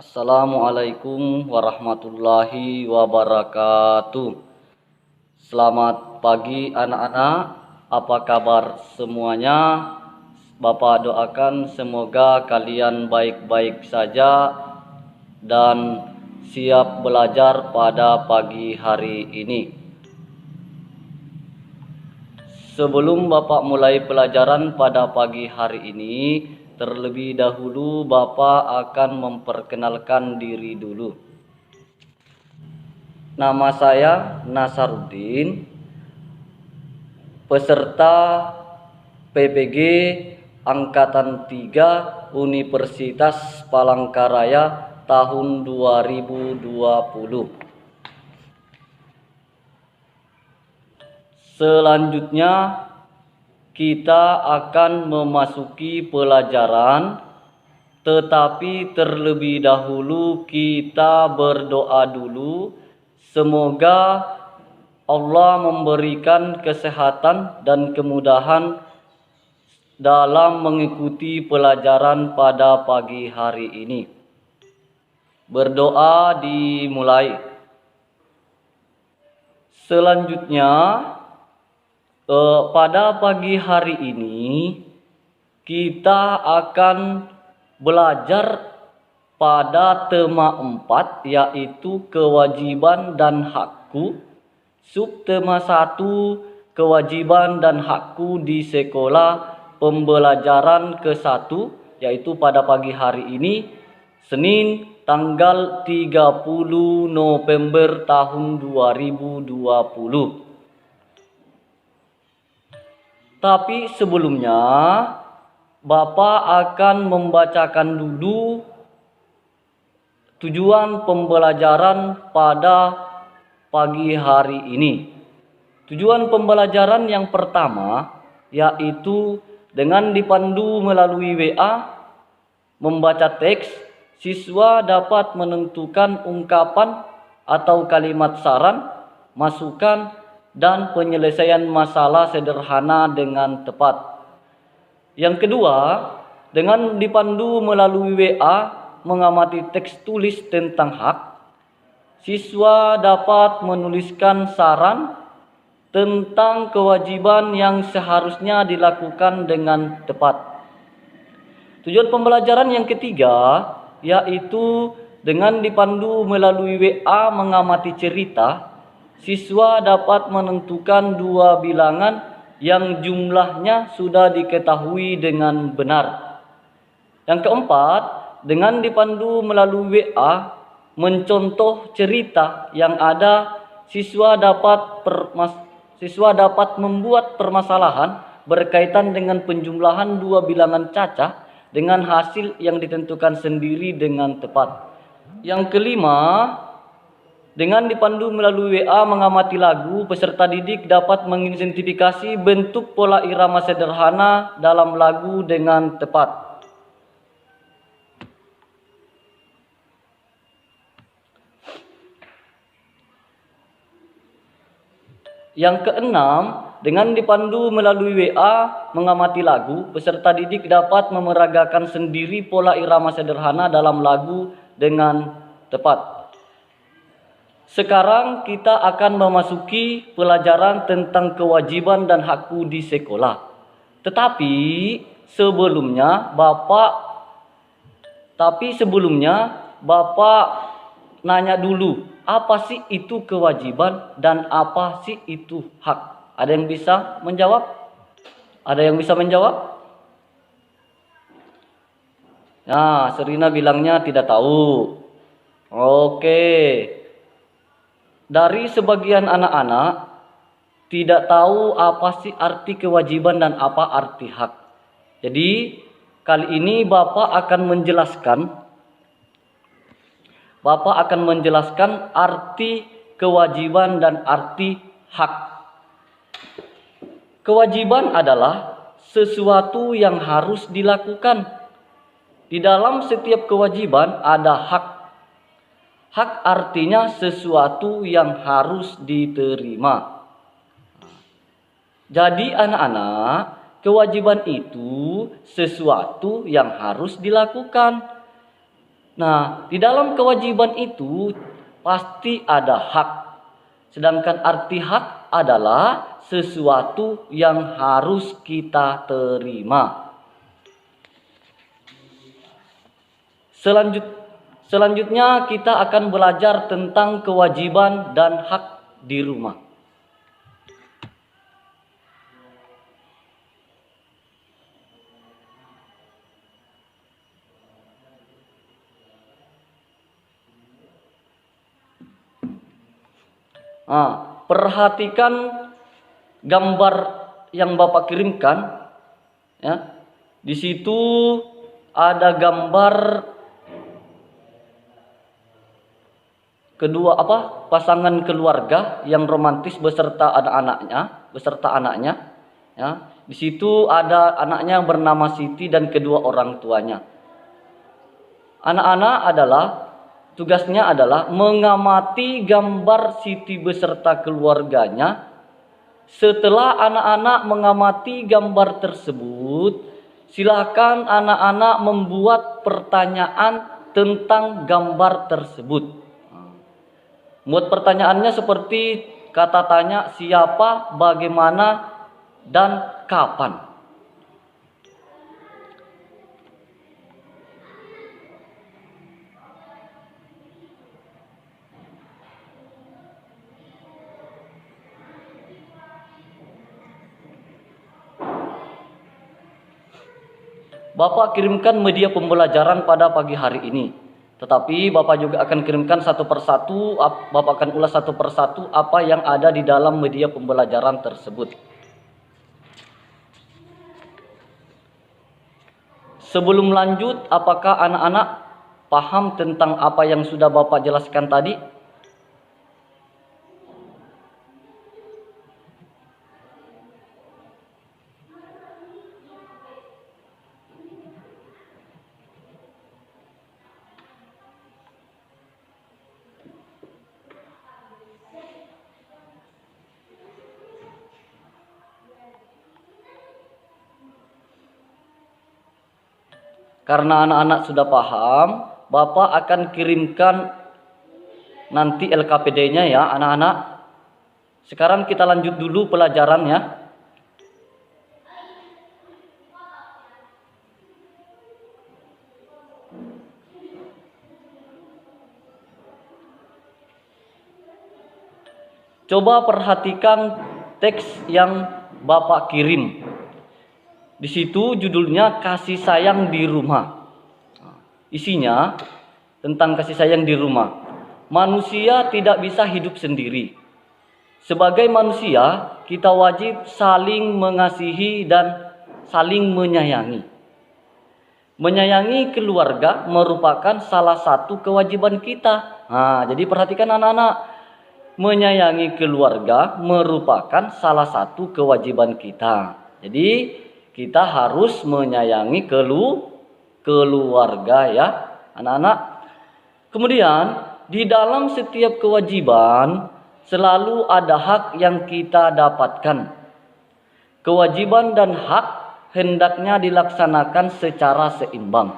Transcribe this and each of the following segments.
Assalamualaikum warahmatullahi wabarakatuh. Selamat pagi anak-anak, apa kabar semuanya? Bapak doakan semoga kalian baik-baik saja dan siap belajar pada pagi hari ini. Sebelum Bapak mulai pelajaran pada pagi hari ini, terlebih dahulu Bapak akan memperkenalkan diri dulu. Nama saya Nasaruddin, peserta PPG Angkatan 3 Universitas Palangkaraya tahun 2020. Selanjutnya kita akan memasuki pelajaran, tetapi terlebih dahulu kita berdoa dulu. Semoga Allah memberikan kesehatan dan kemudahan dalam mengikuti pelajaran pada pagi hari ini. Berdoa dimulai. Selanjutnya, pada pagi hari ini kita akan belajar pada tema 4, yaitu kewajiban dan hakku. Subtema 1, kewajiban dan hakku di sekolah, pembelajaran ke-1, yaitu pada pagi hari ini Senin tanggal 30 November tahun 2020. Tapi sebelumnya Bapak akan membacakan dulu tujuan pembelajaran pada pagi hari ini. Tujuan pembelajaran yang pertama yaitu dengan dipandu melalui WA, membaca teks, siswa dapat menentukan ungkapan atau kalimat saran, masukan, dan penyelesaian masalah sederhana dengan tepat. Yang kedua, dengan dipandu melalui WA mengamati teks tulis tentang hak, siswa dapat menuliskan saran tentang kewajiban yang seharusnya dilakukan dengan tepat. Tujuan pembelajaran yang ketiga yaitu dengan dipandu melalui WA mengamati cerita, siswa dapat menentukan dua bilangan yang jumlahnya sudah diketahui dengan benar. Yang keempat, dengan dipandu melalui WA mencontoh cerita yang ada, siswa dapat membuat permasalahan berkaitan dengan penjumlahan dua bilangan cacah dengan hasil yang ditentukan sendiri dengan tepat. Yang kelima, dengan dipandu melalui WA mengamati lagu, peserta didik dapat mengidentifikasi bentuk pola irama sederhana dalam lagu dengan tepat. Yang keenam, dengan dipandu melalui WA mengamati lagu, peserta didik dapat memeragakan sendiri pola irama sederhana dalam lagu dengan tepat. Sekarang kita akan memasuki pelajaran tentang kewajiban dan hakku di sekolah. Tetapi sebelumnya Bapak nanya dulu, apa sih itu kewajiban dan apa sih itu hak? Ada yang bisa menjawab? Ada yang bisa menjawab? Nah, Serina bilangnya tidak tahu. Oke. Dari sebagian anak-anak tidak tahu apa sih arti kewajiban dan apa arti hak. Jadi kali ini Bapak akan menjelaskan arti kewajiban dan arti hak. Kewajiban adalah sesuatu yang harus dilakukan. Di dalam setiap kewajiban ada hak. Hak artinya sesuatu yang harus diterima. Jadi anak-anak, kewajiban itu sesuatu yang harus dilakukan. Nah, di dalam kewajiban itu pasti ada hak. Sedangkan arti hak adalah sesuatu yang harus kita terima. Selanjutnya kita akan belajar tentang kewajiban dan hak di rumah. Nah, perhatikan gambar yang Bapak kirimkan, ya. Di situ ada gambar pasangan keluarga yang romantis beserta anaknya, ya. Di situ ada anaknya yang bernama Siti dan kedua orang tuanya. Tugasnya adalah mengamati gambar Siti beserta keluarganya. Setelah anak-anak mengamati gambar tersebut, silakan anak-anak membuat pertanyaan tentang gambar tersebut. Buat pertanyaannya seperti kata tanya siapa, bagaimana, dan kapan. Bapak kirimkan media pembelajaran pada pagi hari ini. Tetapi Bapak juga akan kirimkan satu persatu, Bapak akan ulas satu persatu apa yang ada di dalam media pembelajaran tersebut. Sebelum lanjut, apakah anak-anak paham tentang apa yang sudah Bapak jelaskan tadi? Karena anak-anak sudah paham, Bapak akan kirimkan nanti LKPD-nya ya anak-anak. Sekarang kita lanjut dulu pelajarannya. Coba perhatikan teks yang Bapak kirim. Di situ judulnya kasih sayang di rumah. Isinya tentang kasih sayang di rumah. Manusia tidak bisa hidup sendiri. Sebagai manusia, kita wajib saling mengasihi dan saling menyayangi. Menyayangi keluarga merupakan salah satu kewajiban kita. Nah, jadi perhatikan anak-anak. Menyayangi keluarga merupakan salah satu kewajiban kita. Jadi kita harus menyayangi keluarga ya anak-anak. Kemudian di dalam setiap kewajiban selalu ada hak yang kita dapatkan. Kewajiban dan hak hendaknya dilaksanakan secara seimbang.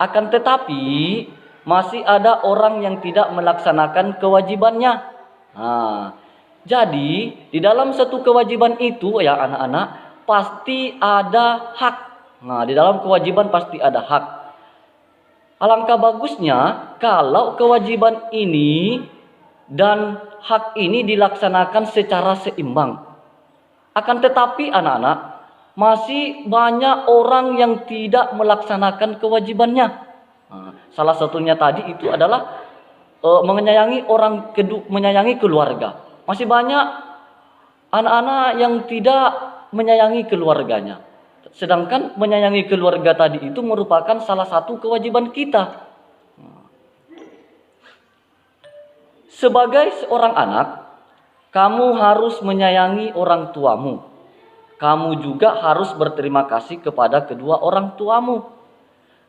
Akan tetapi masih ada orang yang tidak melaksanakan kewajibannya. Nah, jadi di dalam satu kewajiban itu ya anak-anak pasti ada hak. Nah, di dalam kewajiban pasti ada hak. Alangkah bagusnya kalau kewajiban ini dan hak ini dilaksanakan secara seimbang. Akan tetapi anak-anak, masih banyak orang yang tidak melaksanakan kewajibannya. Nah, salah satunya tadi itu adalah menyayangi keluarga. Masih banyak anak-anak yang tidak menyayangi keluarganya. Sedangkan menyayangi keluarga tadi itu merupakan salah satu kewajiban kita. Sebagai seorang anak, kamu harus menyayangi orang tuamu. Kamu juga harus berterima kasih kepada kedua orang tuamu.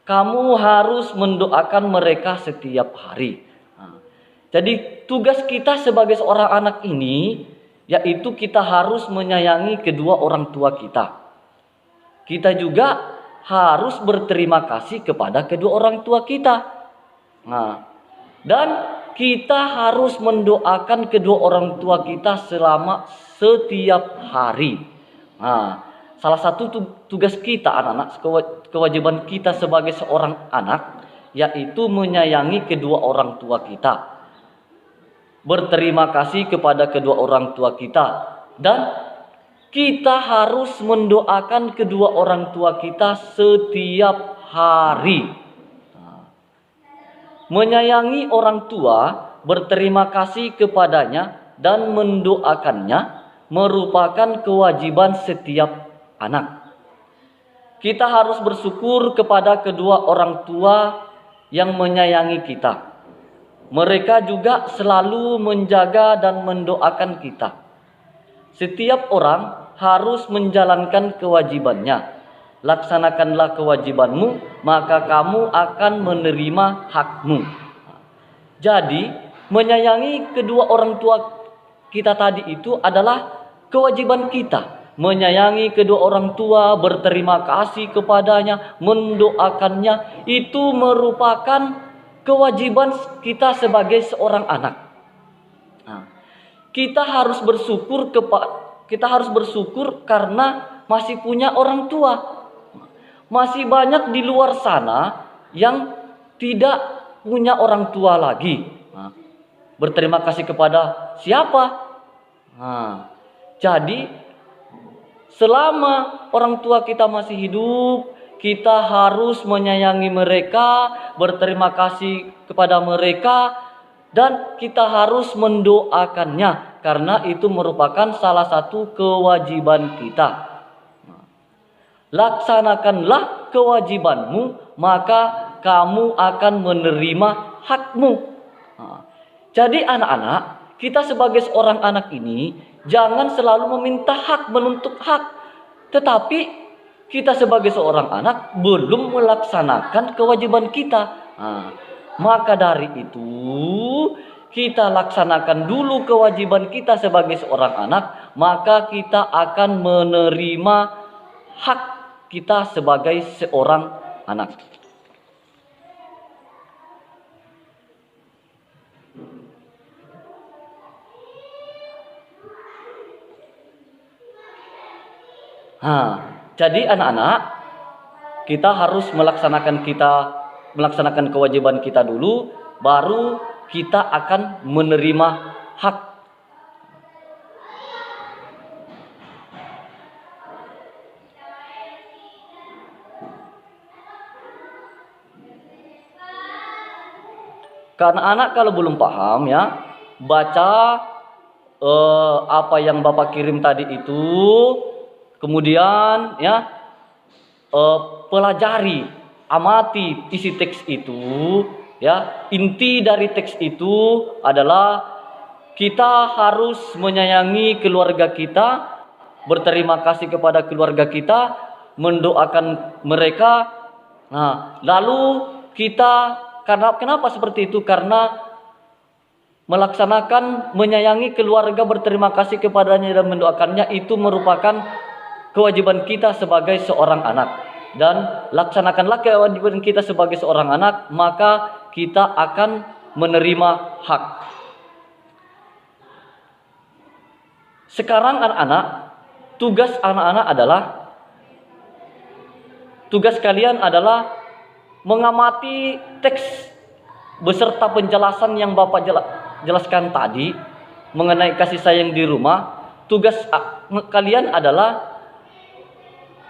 Kamu harus mendoakan mereka setiap hari. Jadi tugas kita sebagai seorang anak ini yaitu kita harus menyayangi kedua orang tua kita. Kita juga harus berterima kasih kepada kedua orang tua kita. Nah, dan kita harus mendoakan kedua orang tua kita selama setiap hari. Nah, salah satu tugas kita anak-anak, kewajiban kita sebagai seorang anak, yaitu menyayangi kedua orang tua kita. Berterima kasih kepada kedua orang tua kita. Dan kita harus mendoakan kedua orang tua kita setiap hari. Menyayangi orang tua, berterima kasih kepadanya, dan mendoakannya merupakan kewajiban setiap anak. Kita harus bersyukur kepada kedua orang tua yang menyayangi kita. Mereka juga selalu menjaga dan mendoakan kita. Setiap orang harus menjalankan kewajibannya. Laksanakanlah kewajibanmu, maka kamu akan menerima hakmu. Jadi, menyayangi kedua orang tua kita tadi itu adalah kewajiban kita. Menyayangi kedua orang tua, berterima kasih kepadanya, mendoakannya, itu merupakan kewajiban kita sebagai seorang anak. Kita harus bersyukur karena masih punya orang tua. Masih banyak di luar sana yang tidak punya orang tua lagi. Berterima kasih kepada siapa? Jadi selama orang tua kita masih hidup, kita harus menyayangi mereka, berterima kasih kepada mereka, dan kita harus mendoakannya, karena itu merupakan salah satu kewajiban kita. Laksanakanlah kewajibanmu, maka kamu akan menerima hakmu. Jadi anak-anak, kita sebagai seorang anak ini jangan selalu meminta hak, menuntut hak. Tetapi kita sebagai seorang anak belum melaksanakan kewajiban kita. Maka dari itu kita laksanakan dulu kewajiban kita sebagai seorang anak, maka kita akan menerima hak kita sebagai seorang anak. Jadi anak-anak, kita harus melaksanakan kewajiban kita dulu, baru kita akan menerima hak. Karena anak kalau belum paham ya, baca apa yang Bapak kirim tadi itu, kemudian ya pelajari, amati isi teks itu ya. Inti dari teks itu adalah kita harus menyayangi keluarga kita, berterima kasih kepada keluarga kita, mendoakan mereka. Lalu kita kenapa seperti itu? Karena melaksanakan menyayangi keluarga, berterima kasih kepadanya dan mendoakannya, itu merupakan kewajiban kita sebagai seorang anak. Dan laksanakanlah kewajiban kita sebagai seorang anak, maka kita akan menerima hak. Sekarang anak-anak, tugas kalian adalah mengamati teks beserta penjelasan yang Bapak jelaskan tadi mengenai kasih sayang di rumah. Tugas kalian adalah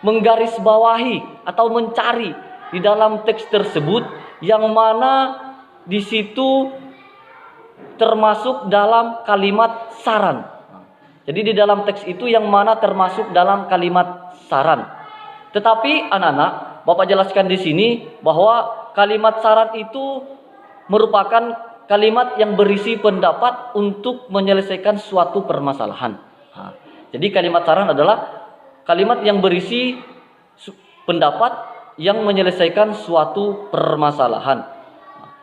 menggarisbawahi atau mencari di dalam teks tersebut yang mana di situ termasuk dalam kalimat saran. Jadi di dalam teks itu yang mana termasuk dalam kalimat saran. Tetapi anak-anak, Bapak jelaskan di sini bahwa kalimat saran itu merupakan kalimat yang berisi pendapat untuk menyelesaikan suatu permasalahan. Jadi kalimat saran adalah kalimat yang berisi pendapat yang menyelesaikan suatu permasalahan.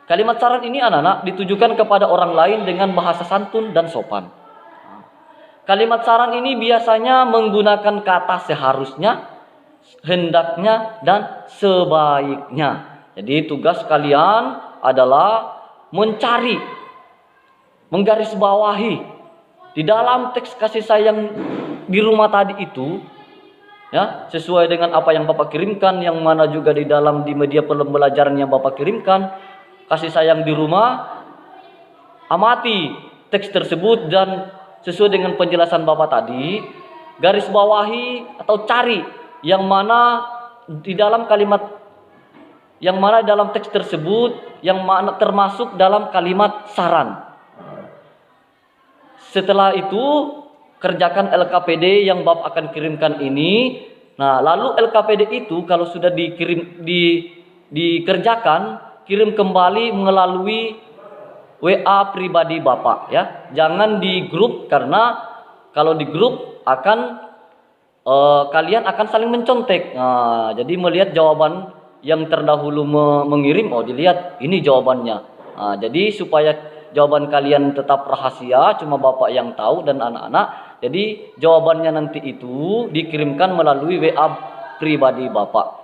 Kalimat saran ini anak-anak ditujukan kepada orang lain dengan bahasa santun dan sopan. Kalimat saran ini biasanya menggunakan kata seharusnya hendaknya dan sebaiknya. Jadi tugas kalian adalah mencari, menggarisbawahi di dalam teks kasih sayang di rumah tadi itu, ya, sesuai dengan apa yang Bapak kirimkan, yang mana juga di dalam di media pembelajaran yang Bapak kirimkan, kasih sayang di rumah. Amati teks tersebut dan sesuai dengan penjelasan Bapak tadi, garis bawahi atau cari yang mana di dalam kalimat, yang mana dalam teks tersebut, yang mana termasuk dalam kalimat saran. Setelah itu kerjakan LKPD yang Bapak akan kirimkan ini. Nah, lalu LKPD itu kalau sudah dikerjakan, kirim kembali melalui WA pribadi Bapak, ya. Jangan di grup, karena kalau di grup akan kalian akan saling mencontek. Nah, jadi melihat jawaban yang terdahulu mengirim, oh dilihat ini jawabannya. Nah, jadi supaya jawaban kalian tetap rahasia, cuma Bapak yang tahu dan anak-anak. Jadi jawabannya nanti itu dikirimkan melalui WA pribadi Bapak.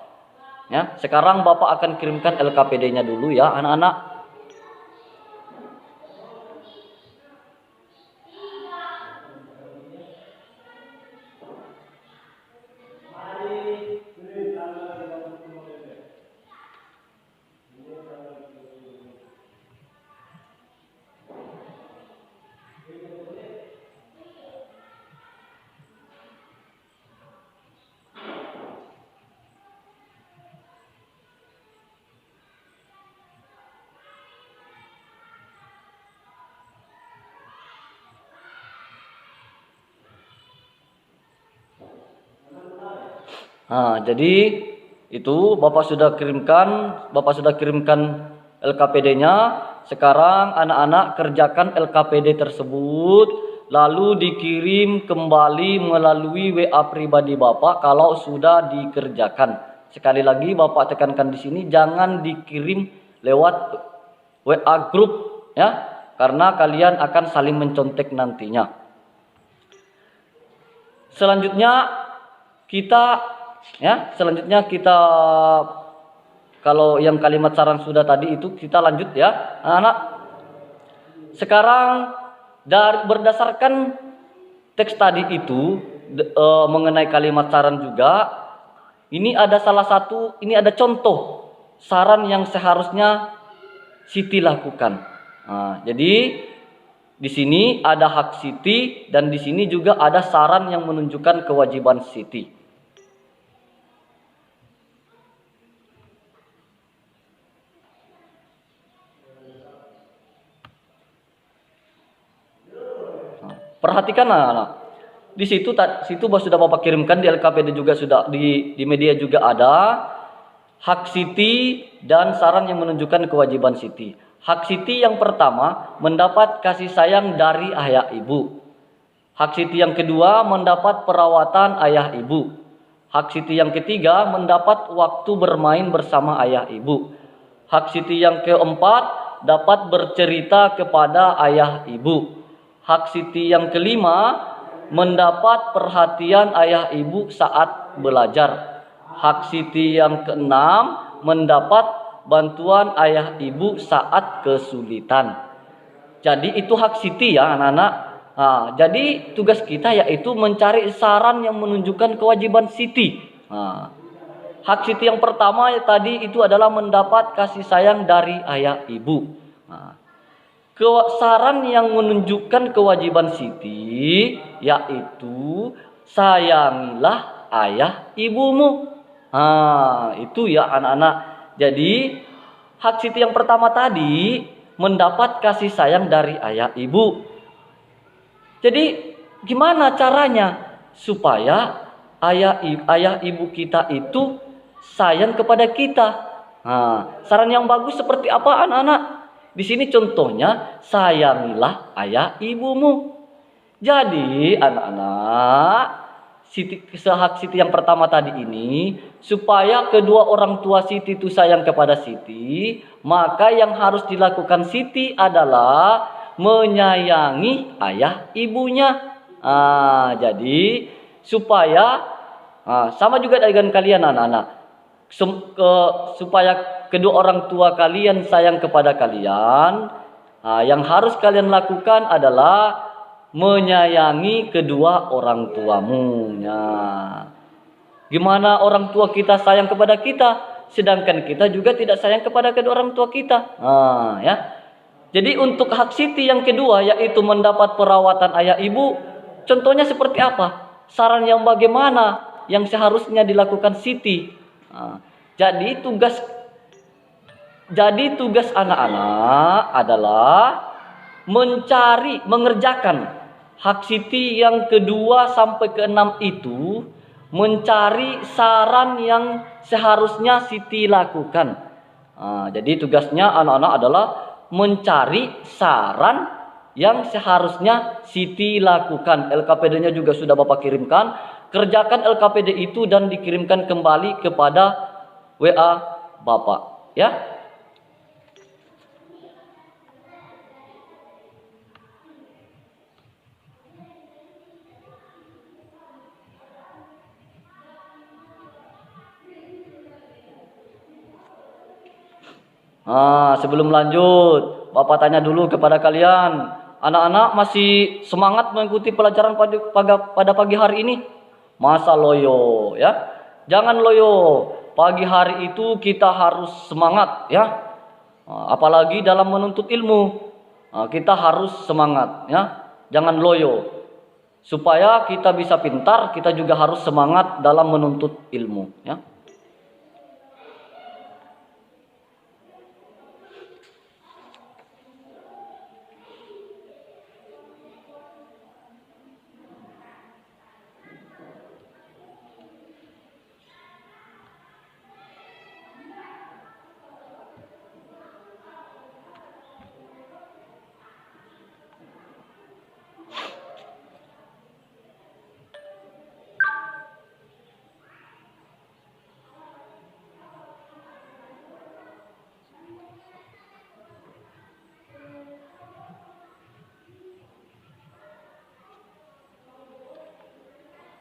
Ya, sekarang Bapak akan kirimkan LKPD-nya dulu ya, anak-anak. Nah, jadi itu Bapak sudah kirimkan LKPD-nya. Sekarang anak-anak kerjakan LKPD tersebut, lalu dikirim kembali melalui WA pribadi Bapak kalau sudah dikerjakan. Sekali lagi Bapak tekankan di sini, jangan dikirim lewat WA grup, ya, karena kalian akan saling mencontek nantinya. Selanjutnya kita kalau yang kalimat saran sudah tadi itu kita lanjut ya, anak-anak. Sekarang berdasarkan teks tadi itu mengenai kalimat saran juga, ini ada contoh saran yang seharusnya Siti lakukan. Nah, jadi di sini ada hak Siti dan di sini juga ada saran yang menunjukkan kewajiban Siti. Perhatikan anak-anak. Di situ sudah Bapak kirimkan di LKPD juga sudah, di media juga ada hak Siti dan saran yang menunjukkan kewajiban Siti. Hak Siti yang pertama mendapat kasih sayang dari ayah ibu. Hak Siti yang kedua mendapat perawatan ayah ibu. Hak Siti yang ketiga mendapat waktu bermain bersama ayah ibu. Hak Siti yang keempat dapat bercerita kepada ayah ibu. Hak Siti yang kelima mendapat perhatian ayah ibu saat belajar. Hak Siti yang keenam mendapat bantuan ayah ibu saat kesulitan. Jadi itu hak Siti ya anak-anak. Nah, jadi tugas kita yaitu mencari saran yang menunjukkan kewajiban Siti. Nah, hak Siti yang pertama tadi itu adalah mendapat kasih sayang dari ayah ibu. Nah, saran yang menunjukkan kewajiban Siti yaitu sayangilah ayah ibumu. Nah, itu ya anak-anak. Jadi hak Siti yang pertama tadi mendapat kasih sayang dari ayah ibu. Jadi gimana caranya supaya ayah ibu kita itu sayang kepada kita? Nah, saran yang bagus seperti apa anak-anak? Di sini contohnya, sayangilah ayah ibumu. Jadi anak-anak, hak Siti yang pertama tadi ini, supaya kedua orang tua Siti itu sayang kepada Siti, maka yang harus dilakukan Siti adalah menyayangi ayah ibunya. Jadi supaya Sama juga dengan kalian anak-anak. Supaya kedua orang tua kalian sayang kepada kalian, yang harus kalian lakukan adalah menyayangi kedua orang tuamu. Gimana orang tua kita sayang kepada kita, sedangkan kita juga tidak sayang kepada kedua orang tua kita. Jadi untuk hak Siti yang kedua, yaitu mendapat perawatan ayah ibu, contohnya seperti apa? Saran yang bagaimana yang seharusnya dilakukan Siti? Jadi tugas anak-anak adalah mengerjakan hak Siti yang kedua sampai keenam itu, mencari saran yang seharusnya Siti lakukan. Jadi tugasnya anak-anak adalah mencari saran yang seharusnya Siti lakukan. LKPD-nya juga sudah Bapak kirimkan. Kerjakan LKPD itu dan dikirimkan kembali kepada WA Bapak, ya. Sebelum lanjut, Bapak tanya dulu kepada kalian, anak-anak masih semangat mengikuti pelajaran pada pagi hari ini? Masa loyo, ya? Jangan loyo. Pagi hari itu kita harus semangat, ya. Apalagi dalam menuntut ilmu, kita harus semangat, ya. Jangan loyo. Supaya kita bisa pintar, kita juga harus semangat dalam menuntut ilmu, ya.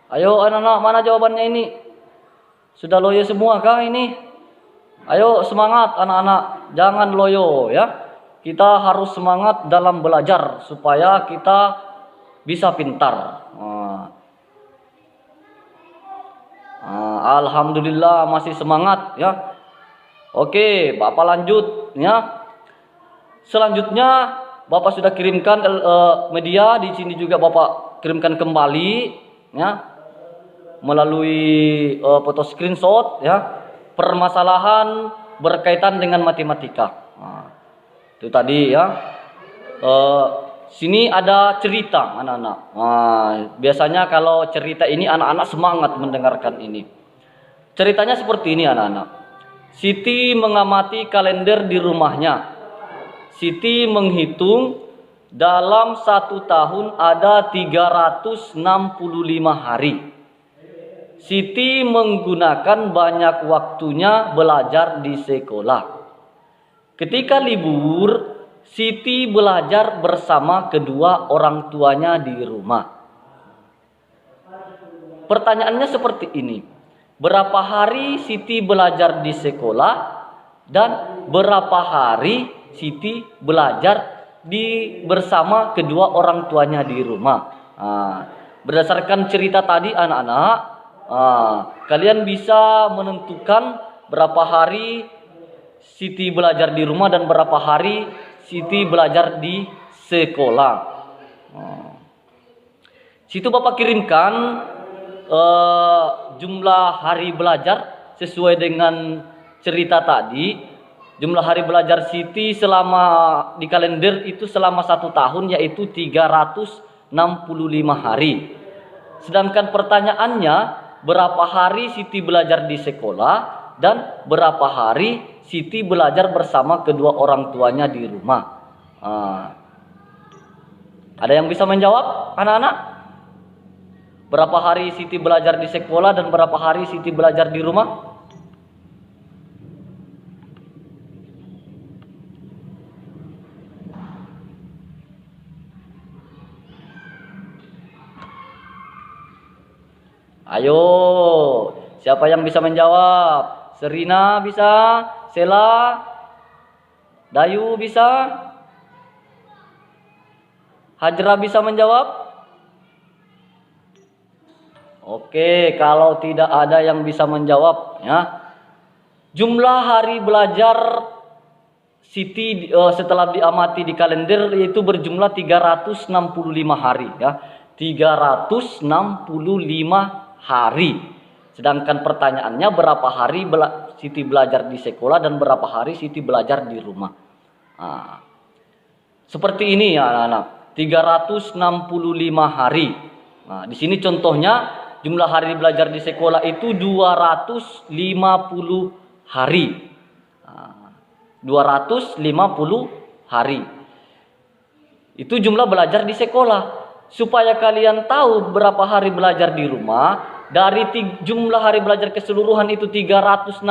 Ayo anak-anak, mana jawabannya ini? Sudah loyo semua kah ini? Ayo semangat anak-anak, jangan loyo, ya. Kita harus semangat dalam belajar supaya kita bisa pintar. Alhamdulillah masih semangat, ya. Oke, Bapak lanjut, ya. Selanjutnya Bapak sudah kirimkan media, di sini juga Bapak kirimkan kembali, ya, melalui foto screenshot, ya, permasalahan berkaitan dengan matematika. Itu tadi, ya. Sini ada cerita anak-anak. Biasanya kalau cerita ini anak-anak semangat mendengarkan ini. Ceritanya seperti ini anak-anak. Siti mengamati kalender di rumahnya. Siti menghitung dalam 1 tahun ada 365 hari. Siti menggunakan banyak waktunya belajar di sekolah. Ketika libur, Siti belajar bersama kedua orang tuanya di rumah. Pertanyaannya seperti ini. Berapa hari Siti belajar di sekolah dan berapa hari Siti belajar bersama kedua orang tuanya di rumah? Berdasarkan cerita tadi anak-anak, kalian bisa menentukan berapa hari Siti belajar di rumah dan berapa hari Siti belajar di sekolah. Situ Bapak kirimkan jumlah hari belajar sesuai dengan cerita tadi. Jumlah hari belajar Siti selama di kalender itu selama 1 tahun yaitu 365 hari. Sedangkan pertanyaannya, berapa hari Siti belajar di sekolah dan berapa hari Siti belajar bersama kedua orang tuanya di rumah? Ada yang bisa menjawab, anak-anak? Berapa hari Siti belajar di sekolah dan berapa hari Siti belajar di rumah? Ayo, Siapa yang bisa menjawab? Serina bisa? Sela? Dayu bisa? Hajra bisa menjawab? Oke, kalau tidak ada yang bisa menjawab, ya. Jumlah hari belajar Siti setelah diamati di kalender yaitu berjumlah 365 hari, ya. 365 hari. Sedangkan pertanyaannya berapa hari Siti belajar di sekolah dan berapa hari Siti belajar di rumah. Nah, seperti ini ya anak-anak, 365 hari. Nah, di sini contohnya jumlah hari belajar di sekolah itu 250 hari. Nah, 250 hari. Itu jumlah belajar di sekolah. Supaya kalian tahu berapa hari belajar di rumah, dari jumlah hari belajar keseluruhan itu 365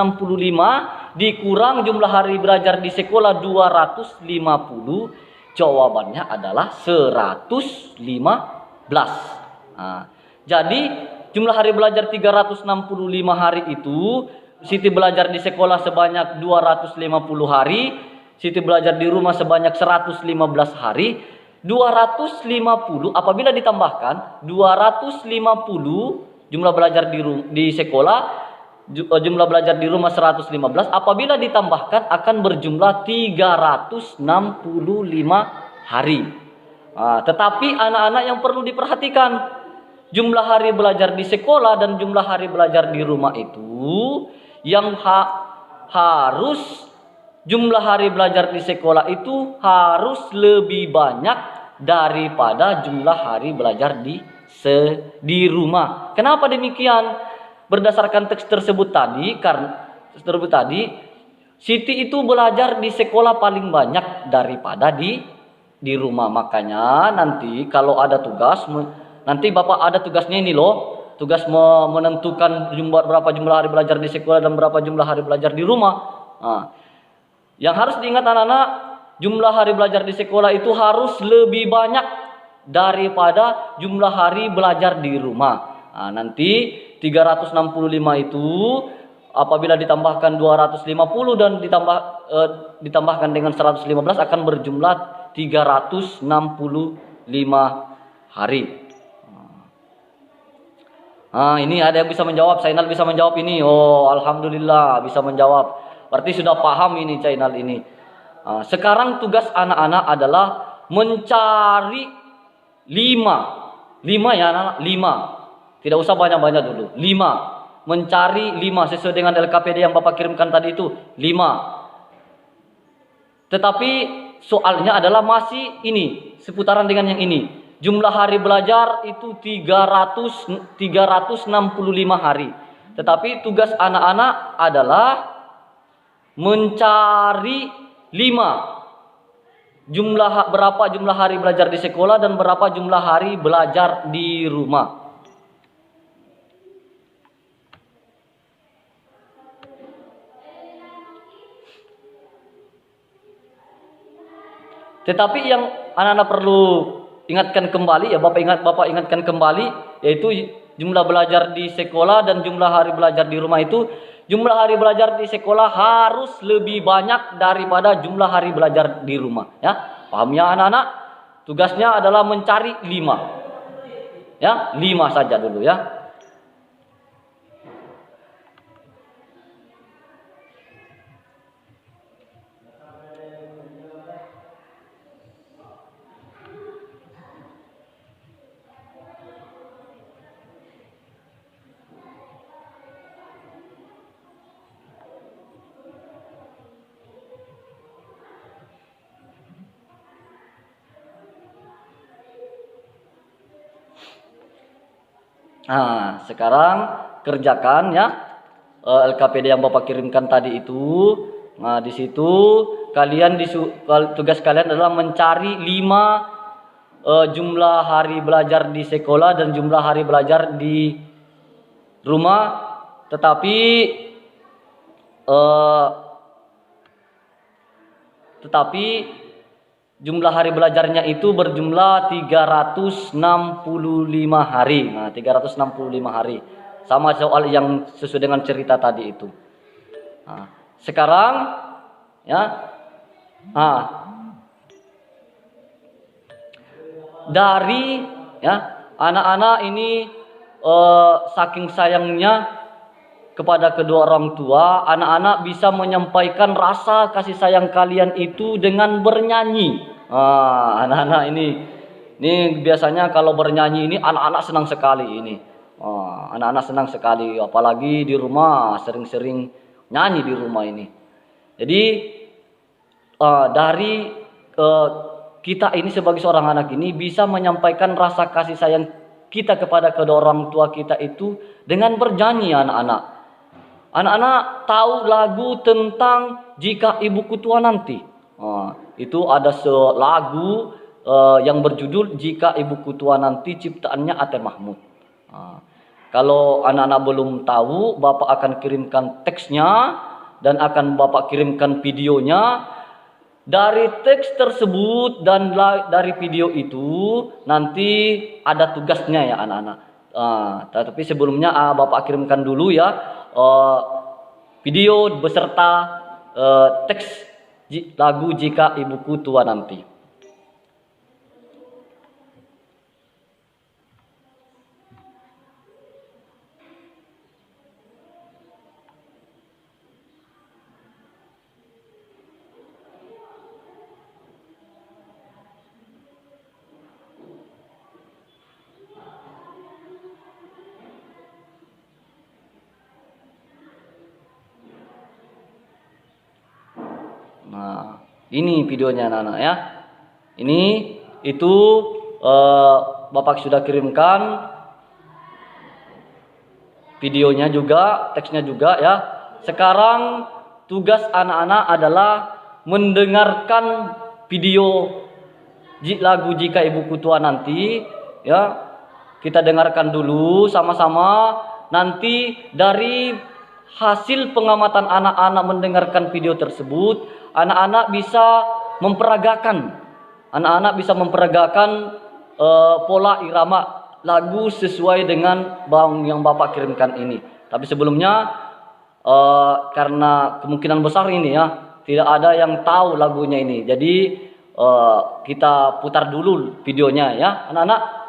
dikurang jumlah hari belajar di sekolah 250, jawabannya adalah 115. Nah, jadi jumlah hari belajar 365 hari itu Siti belajar di sekolah sebanyak 250 hari, Siti belajar di rumah sebanyak 115 hari. 250 apabila ditambahkan 250 jumlah belajar di sekolah, jumlah belajar di rumah 115, apabila ditambahkan akan berjumlah 365 hari. Nah, tetapi anak-anak yang perlu diperhatikan, jumlah hari belajar di sekolah dan jumlah hari belajar di rumah itu yang harus jumlah hari belajar di sekolah itu harus lebih banyak daripada jumlah hari belajar di rumah. Kenapa demikian? Berdasarkan teks tersebut tadi, Siti itu belajar di sekolah paling banyak daripada di rumah. Makanya nanti kalau ada tugas, nanti Bapak ada tugasnya ini loh, tugas menentukan berapa jumlah hari belajar di sekolah dan berapa jumlah hari belajar di rumah. Nah, yang harus diingat anak-anak, jumlah hari belajar di sekolah itu harus lebih banyak daripada jumlah hari belajar di rumah. Nah, nanti 365 itu apabila ditambahkan 250 dan ditambahkan dengan 115 akan berjumlah 365 hari. Nah, ini ada yang bisa menjawab, Zainal bisa menjawab ini. Oh, alhamdulillah bisa menjawab. Berarti sudah paham ini Zainal ini. Nah, sekarang tugas anak-anak adalah mencari 5 ya anak-anak, 5. Tidak usah banyak-banyak dulu. 5. Mencari 5 sesuai dengan LKPD yang Bapak kirimkan tadi itu, 5. Tetapi soalnya adalah masih ini, seputaran dengan yang ini. Jumlah hari belajar itu 365 hari. Tetapi tugas anak-anak adalah mencari 5. Berapa jumlah hari belajar di sekolah dan berapa jumlah hari belajar di rumah. Tetapi yang anak-anak perlu ingatkan kembali, ya Bapak ingatkan kembali, yaitu jumlah belajar di sekolah dan jumlah hari belajar di rumah itu, jumlah hari belajar di sekolah harus lebih banyak daripada jumlah hari belajar di rumah, ya. Paham ya anak-anak? Tugasnya adalah mencari 5. Ya, 5 saja dulu ya. Nah, sekarang kerjakan ya LKPD yang Bapak kirimkan tadi itu. Nah, di situ tugas kalian adalah mencari 5 jumlah hari belajar di sekolah dan jumlah hari belajar di rumah. Tetapi jumlah hari belajarnya itu berjumlah 365 hari. Nah, 365 hari. sama soal yang sesuai dengan cerita tadi itu. Nah, sekarang ya, dari ya anak-anak ini saking sayangnya kepada kedua orang tua, anak-anak bisa menyampaikan rasa kasih sayang kalian itu dengan bernyanyi. Anak-anak ini biasanya kalau bernyanyi ini anak-anak senang sekali ini. Anak-anak senang sekali, apalagi di rumah sering-sering nyanyi di rumah ini. Jadi dari kita ini sebagai seorang anak ini bisa menyampaikan rasa kasih sayang kita kepada kedua orang tua kita itu dengan bernyanyi anak-anak. Anak-anak tahu lagu tentang Jika Ibuku Tua Nanti. Itu ada lagu yang berjudul Jika Ibuku Tua Nanti, ciptaannya Ate Mahmud. Kalau anak-anak belum tahu, Bapak akan kirimkan teksnya dan akan Bapak kirimkan videonya. Dari teks tersebut dan dari video itu nanti ada tugasnya ya anak-anak. Tapi sebelumnya Bapak kirimkan dulu ya video beserta teks lagu Jika Ibuku Tua Nanti. Nah, ini videonya anak-anak ya. Ini itu Bapak sudah kirimkan videonya juga, teksnya juga ya. Sekarang tugas anak-anak adalah mendengarkan video lagu Jika Ibuku Tua Nanti ya. Kita dengarkan dulu sama-sama. Nanti dari hasil pengamatan anak-anak mendengarkan video tersebut, anak-anak bisa memperagakan pola irama lagu sesuai dengan yang Bapak kirimkan ini. Tapi sebelumnya karena kemungkinan besar ini ya tidak ada yang tahu lagunya ini, jadi kita putar dulu videonya ya anak-anak.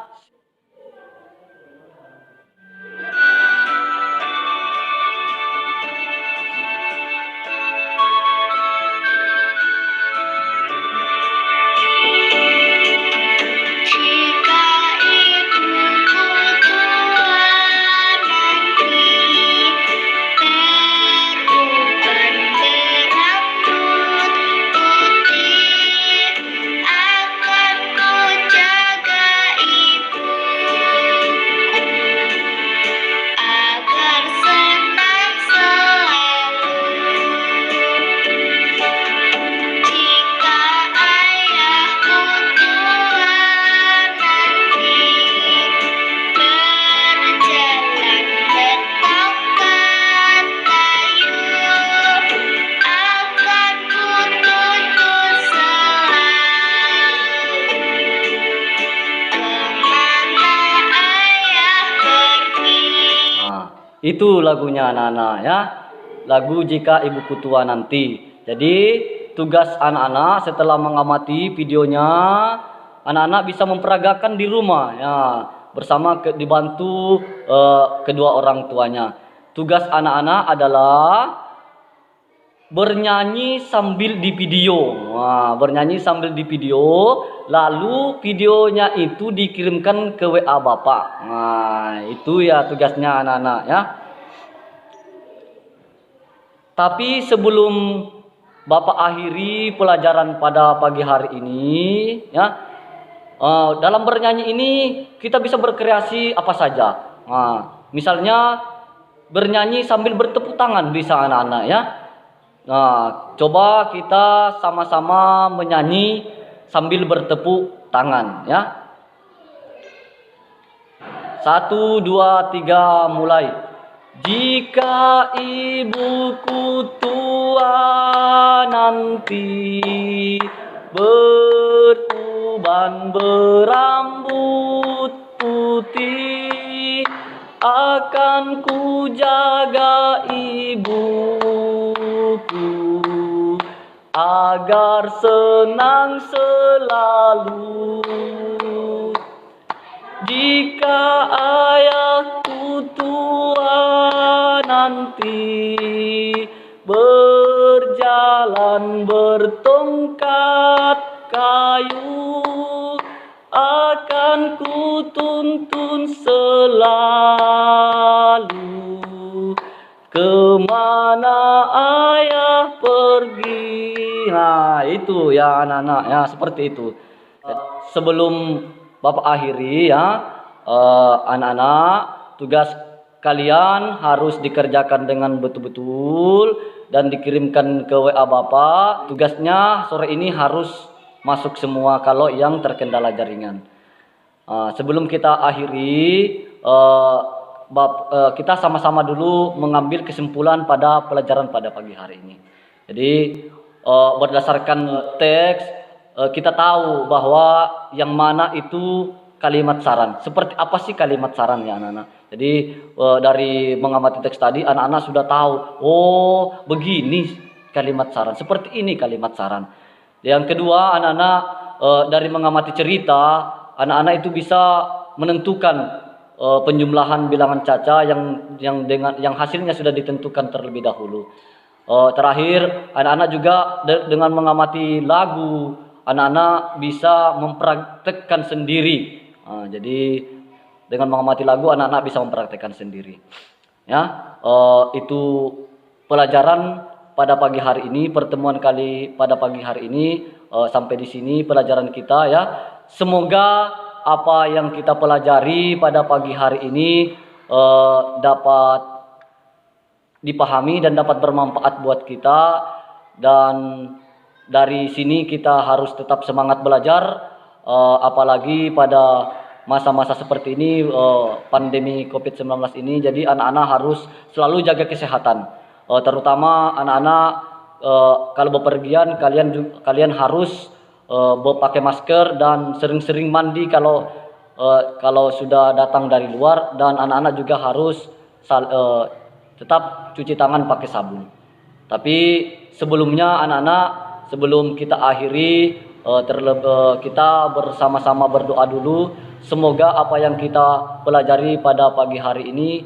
Itu lagunya anak-anak ya, lagu Jika Ibuku Tua Nanti. Jadi tugas anak-anak setelah mengamati videonya, anak-anak bisa memperagakan di rumah ya, bersama dibantu kedua orang tuanya. Tugas anak-anak adalah bernyanyi sambil di video. Bernyanyi sambil di video, lalu videonya itu dikirimkan ke WA Bapak. Itu ya tugasnya anak-anak ya. Tapi sebelum Bapak akhiri pelajaran pada pagi hari ini ya, dalam bernyanyi ini kita bisa berkreasi apa saja. Misalnya bernyanyi sambil bertepuk tangan bisa anak-anak ya. Coba kita sama-sama menyanyi sambil bertepuk tangan ya. 1, 2, 3 mulai. Jika ibuku tua nanti, beruban berambut putih, akan ku jaga ibuku agar senang selalu. Jika ayahku tua nanti berjalan bertongkat kayu, akan ku tuntun selalu kemana ayah pergi. Nah itu ya anak-anak ya, seperti itu. Sebelum Bapak akhiri ya, anak-anak, tugas kalian harus dikerjakan dengan betul-betul dan dikirimkan ke WA Bapak. Tugasnya sore ini harus masuk semua kalau yang terkendala jaringan. Sebelum kita akhiri, kita sama-sama dulu mengambil kesimpulan pada pelajaran pada pagi hari ini. Jadi berdasarkan teks, kita tahu bahwa yang mana itu kalimat saran. Seperti apa sih kalimat saran ya anak-anak? Jadi dari mengamati teks tadi, anak-anak sudah tahu, oh begini kalimat saran, seperti ini kalimat saran. Yang kedua, anak-anak dari mengamati cerita, anak-anak itu bisa menentukan penjumlahan bilangan caca yang hasilnya sudah ditentukan terlebih dahulu. Terakhir, anak-anak juga dengan mengamati lagu, anak-anak bisa mempraktekkan sendiri. Jadi dengan mengamati lagu, anak-anak bisa mempraktekkan sendiri. Ya, itu pelajaran pada pagi hari ini, pertemuan kali pada pagi hari ini. Sampai di sini pelajaran kita ya. Semoga apa yang kita pelajari pada pagi hari ini dapat dipahami dan dapat bermanfaat buat kita, dan dari sini kita harus tetap semangat belajar, apalagi pada masa-masa seperti ini, pandemi COVID-19 ini. Jadi anak-anak harus selalu jaga kesehatan, terutama anak-anak kalau bepergian kalian harus pakai masker dan sering-sering mandi kalau sudah datang dari luar, dan anak-anak juga harus tetap cuci tangan pakai sabun. Tapi sebelumnya anak-anak, sebelum kita akhiri, kita bersama-sama berdoa dulu. Semoga apa yang kita pelajari pada pagi hari ini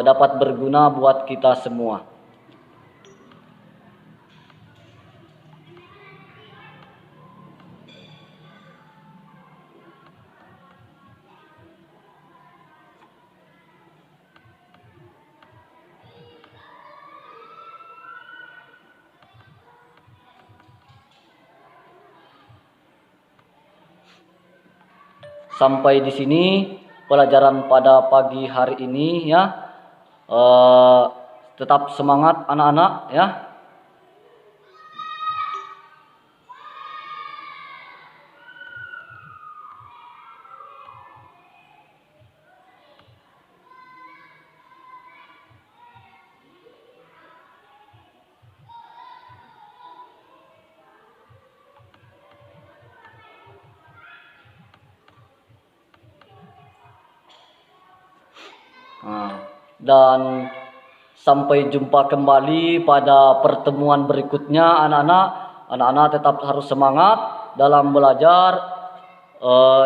dapat berguna buat kita semua. Sampai di sini pelajaran pada pagi hari ini ya. Tetap semangat anak-anak ya. Dan sampai jumpa kembali pada pertemuan berikutnya anak-anak. Anak-anak tetap harus semangat dalam belajar.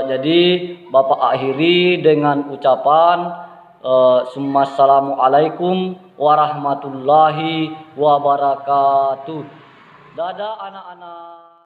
Jadi Bapak akhiri dengan ucapan Assalamualaikum warahmatullahi wabarakatuh. Dadah anak-anak.